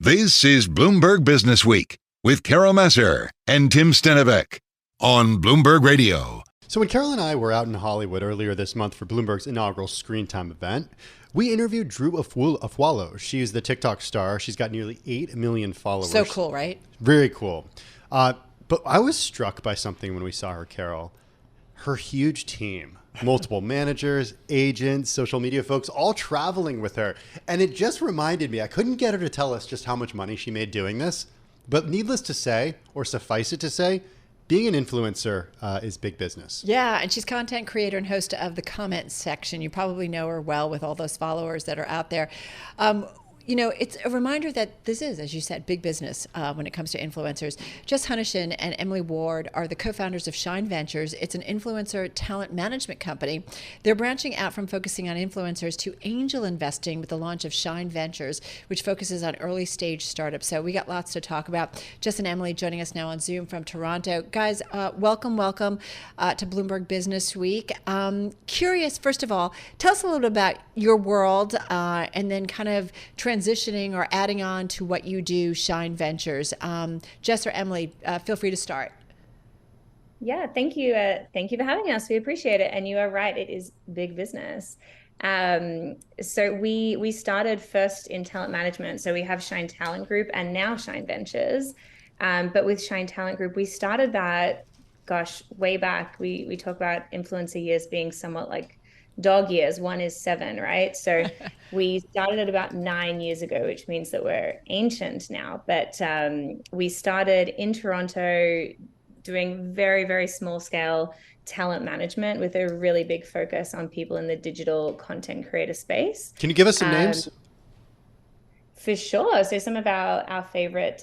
This is Bloomberg Businessweek with Carol Massar and Tim Stenovec on Bloomberg Radio. So when Carol and I were out in Hollywood earlier this month for Bloomberg's inaugural Screen Time event, we interviewed Drew Afualo. She's the TikTok star. She's got nearly 8 million followers. So cool, right? Very cool. But I was struck by something when we saw her, Carol. Her huge team. Multiple managers, agents, social media folks, all traveling with her. And it just reminded me, I couldn't get her to tell us just how much money she made doing this. But needless to say, or suffice it to say, being an influencer is big business. Yeah, and she's content creator and host of the comment section. You probably know her well with all those followers that are out there. It's a reminder that this is, as you said, big business when it comes to influencers. Jess Hunichen and Emily Ward are the co-founders of Shine Ventures. It's an influencer talent management company. They're branching out from focusing on influencers to angel investing with the launch of Shine Ventures, which focuses on early stage startups. So we got lots to talk about. Jess and Emily joining us now on Zoom from Toronto. Guys, welcome to Bloomberg Businessweek. Curious, first of all, tell us a little bit about your world and then kind of transitioning or adding on to what you do, Shine Ventures. Jess or Emily, feel free to start. Yeah, thank you. Thank you for having us. We appreciate it. And you are right, it is big business. So we started first in talent management. So we have Shine Talent Group and now Shine Ventures. But with Shine Talent Group, we started that, way back. We talk about influencer years being somewhat like dog years. 1 is 7, right? So we started it about 9 years ago, which means that we're ancient now. But we started in Toronto doing very, very small scale talent management with a really big focus on people in the digital content creator space. Can you give us some names? For sure. So some of our favorite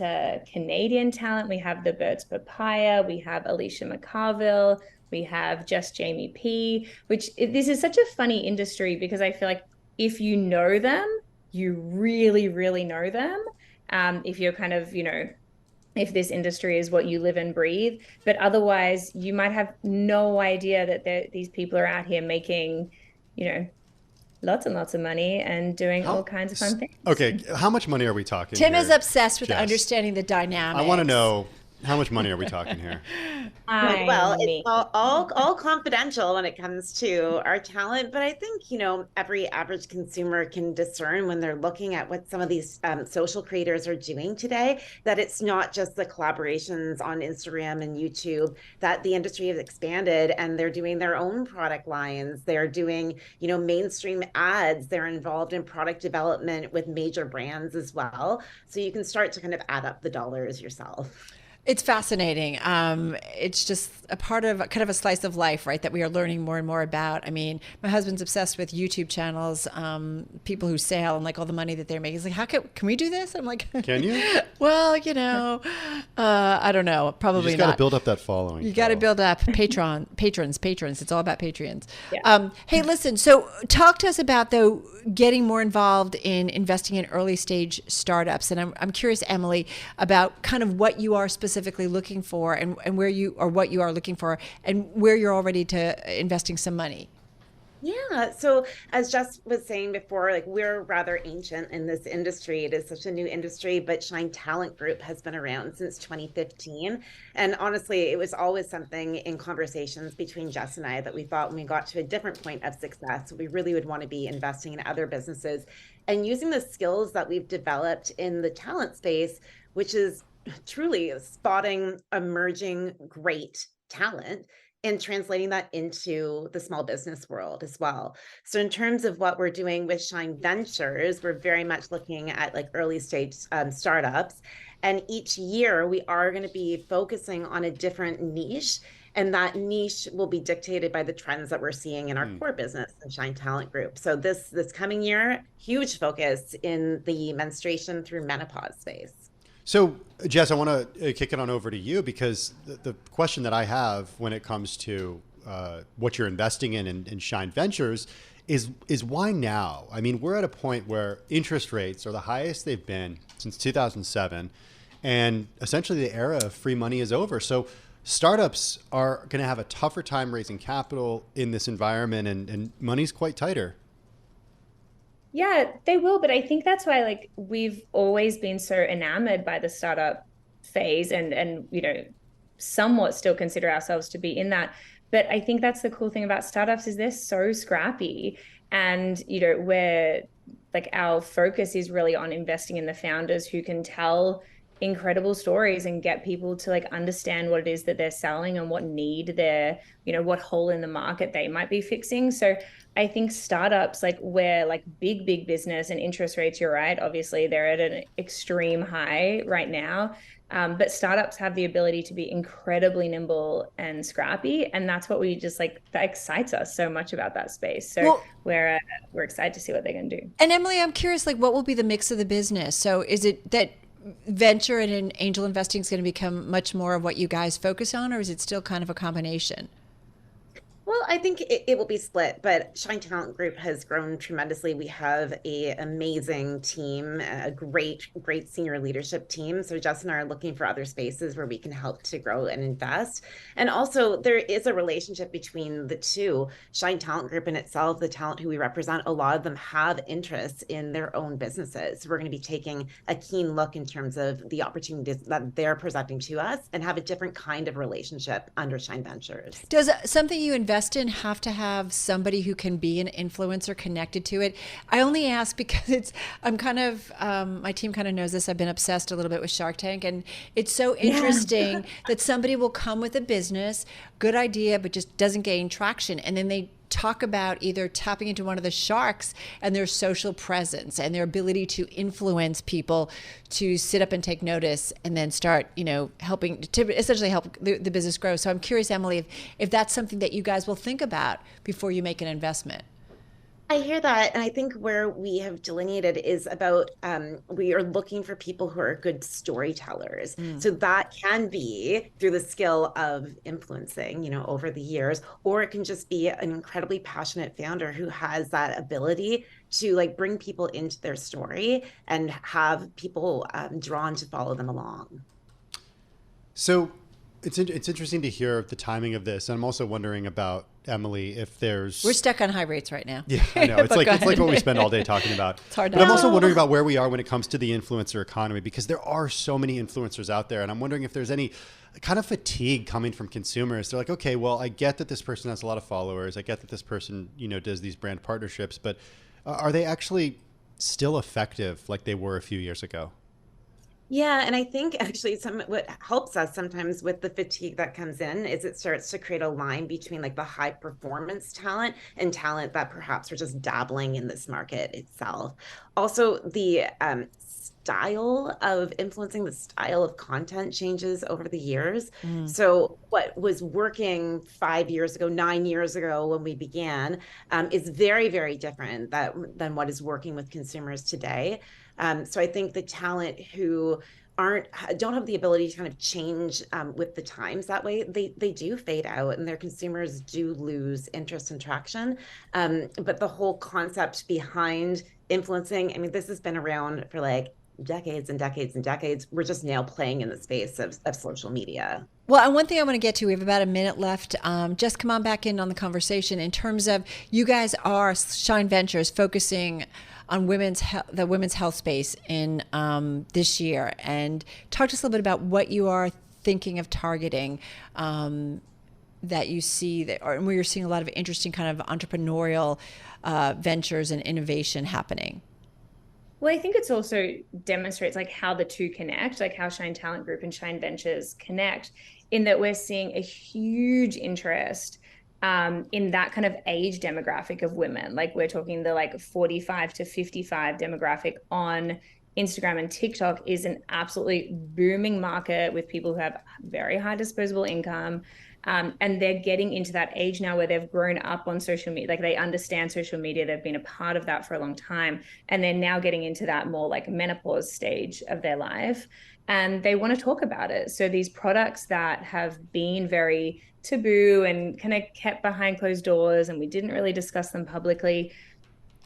Canadian talent, we have the Birds Papaya, we have Alicia McCarville, we have Just Jamie P, this is such a funny industry because I feel like if you know them, you really, really know them. If you're kind of, if this industry is what you live and breathe, but otherwise you might have no idea that these people are out here making, lots and lots of money and doing all kinds of fun things. Okay, how much money are we talking Tim here, is obsessed with Jess? Understanding the dynamics. I want to know, how much money are we talking here? Well, it's all confidential when it comes to our talent, but I think, every average consumer can discern when they're looking at what some of these social creators are doing today, that it's not just the collaborations on Instagram and YouTube, that the industry has expanded and they're doing their own product lines. They're doing, mainstream ads. They're involved in product development with major brands as well. So you can start to kind of add up the dollars yourself. It's fascinating. It's just a part of kind of a slice of life, right, that we are learning more and more about. I mean, my husband's obsessed with YouTube channels, people who sail and like all the money that they're making. He's like, how can we do this? I'm like, can you? Well, I don't know. Probably not. You just got to build up that following. You got to build up patrons. It's all about Patreons. Yeah. Hey, listen, so talk to us about, though, getting more involved in investing in early stage startups. And I'm curious, Emily, about kind of what you are specifically looking for and where you, or what you are looking for and where you're already to investing some money. Yeah. So as Jess was saying before, we're rather ancient in this industry. It is such a new industry, but Shine Talent Group has been around since 2015. And honestly, it was always something in conversations between Jess and I that we thought when we got to a different point of success, we really would want to be investing in other businesses and using the skills that we've developed in the talent space, which is truly spotting emerging great talent and translating that into the small business world as well. So in terms of what we're doing with Shine Ventures, we're very much looking at early stage startups. And each year we are going to be focusing on a different niche. And that niche will be dictated by the trends that we're seeing in our core business, the Shine Talent Group. So this coming year, huge focus in the menstruation through menopause space. So, Jess, I want to kick it on over to you because the question that I have when it comes to what you're investing in Shine Ventures is why now? I mean, we're at a point where interest rates are the highest they've been since 2007, and essentially the era of free money is over. So startups are going to have a tougher time raising capital in this environment, and money's quite tighter. Yeah, they will, but I think that's why like we've always been so enamored by the startup phase and somewhat still consider ourselves to be in that. But I think that's the cool thing about startups is they're so scrappy, and where like our focus is really on investing in the founders who can tell incredible stories and get people to like understand what it is that they're selling and what need they're, what hole in the market they might be fixing. So I think startups, like where like big business and interest rates, you're right, obviously they're at an extreme high right now. But startups have the ability to be incredibly nimble and scrappy. And that's what we just like, that excites us so much about that space. So we're excited to see what they can do. And Emily, I'm curious, like, what will be the mix of the business? So is it that venture and angel investing is going to become much more of what you guys focus on, or is it still kind of a combination? Well, I think it will be split, but Shine Talent Group has grown tremendously. We have an amazing team, a great senior leadership team. So Jess and I are looking for other spaces where we can help to grow and invest. And also there is a relationship between the two. Shine Talent Group in itself, the talent who we represent, a lot of them have interests in their own businesses. So we're going to be taking a keen look in terms of the opportunities that they're presenting to us and have a different kind of relationship under Shine Ventures. Does something you invest in have to have somebody who can be an influencer connected to it? I only ask because I'm kind of, my team kind of knows this. I've been obsessed a little bit with Shark Tank, and it's so interesting that somebody will come with a business, good idea, but just doesn't gain traction. And then they talk about either tapping into one of the sharks and their social presence and their ability to influence people to sit up and take notice and then start, helping to essentially help the business grow. So I'm curious, Emily, if that's something that you guys will think about before you make an investment. I hear that. And I think where we have delineated is about we are looking for people who are good storytellers. So that can be through the skill of influencing, over the years, or it can just be an incredibly passionate founder who has that ability to like bring people into their story and have people drawn to follow them along. So it's interesting to hear the timing of this. And I'm also wondering about, Emily, if there's... We're stuck on high rates right now. Yeah, I know. It's like what we spend all day talking about. It's hard but I'm also wondering about where we are when it comes to the influencer economy, because there are so many influencers out there. And I'm wondering if there's any kind of fatigue coming from consumers. They're like, okay, well, I get that this person has a lot of followers. I get that this person, does these brand partnerships, but are they actually still effective like they were a few years ago? Yeah, and I think actually what helps us sometimes with the fatigue that comes in is it starts to create a line between like the high performance talent and talent that perhaps are just dabbling in this market itself. Also, the style of influencing, the style of content changes over the years. So what was working 5 years ago, 9 years ago when we began is very, very different than what is working with consumers today. So I think the talent who don't have the ability to kind of change with the times that way, they do fade out and their consumers do lose interest and traction. But the whole concept behind influencing, I mean, this has been around for like decades and decades and decades. We're just now playing in the space of social media. Well, and one thing I want to get to, we have about a minute left. Just come on back in on the conversation in terms of you guys are Shine Ventures focusing on the women's health space in this year, and talk to us a little bit about what you are thinking of targeting that you see and where you're seeing a lot of interesting kind of entrepreneurial ventures and innovation happening. Well, I think it's also demonstrates like how the two connect, like how Shine Talent Group and Shine Ventures connect, in that we're seeing a huge interest in that kind of age demographic of women. Like we're talking the like 45 to 55 demographic on Instagram and TikTok is an absolutely booming market with people who have very high disposable income. And they're getting into that age now where they've grown up on social media, like they understand social media, they've been a part of that for a long time. And they're now getting into that more like menopause stage of their life. And they want to talk about it. So these products that have been very taboo and kind of kept behind closed doors, and we didn't really discuss them publicly,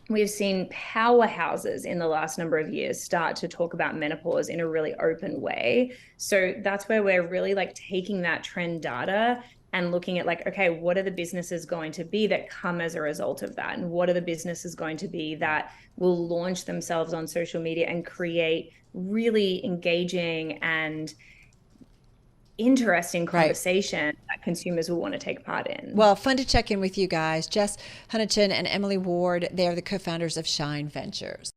we've seen powerhouses in the last number of years start to talk about menopause in a really open way. So that's where we're really like taking that trend data and looking at like, okay, what are the businesses going to be that come as a result of that? And what are the businesses going to be that will launch themselves on social media and create really engaging and interesting conversation that consumers will want to take part in. Well, fun to check in with you guys. Jess Hunichen and Emily Ward, they are the co-founders of Shine Ventures.